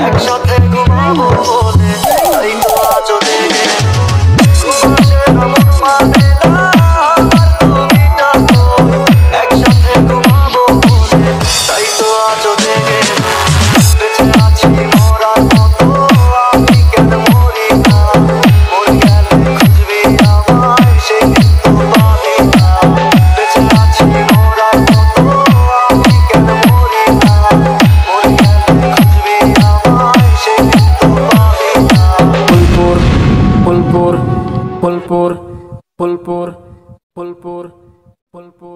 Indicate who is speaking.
Speaker 1: একসাথে ঘুমাবো বলে তাই তো আজও জেগে ঘুমাসে আমার মানে না আমার তুমিটা তো একসাথে ঘুমাবো বলে তাই তো আজও জেগে বেঁচে আছি মরার মতো আমি কেন মরি না মরে গেলে খুঁজবি আমায় সে কিন্তু পাবি না বেঁচে আছি মরার মতো আমি কেন মরি না মরে গেলে খুঁজবি আমায় সে কিন্তু পাবি না ফুলপুর ফুলপুর ফুলপুর ফুলপুর ফুলপুর ফুলপুর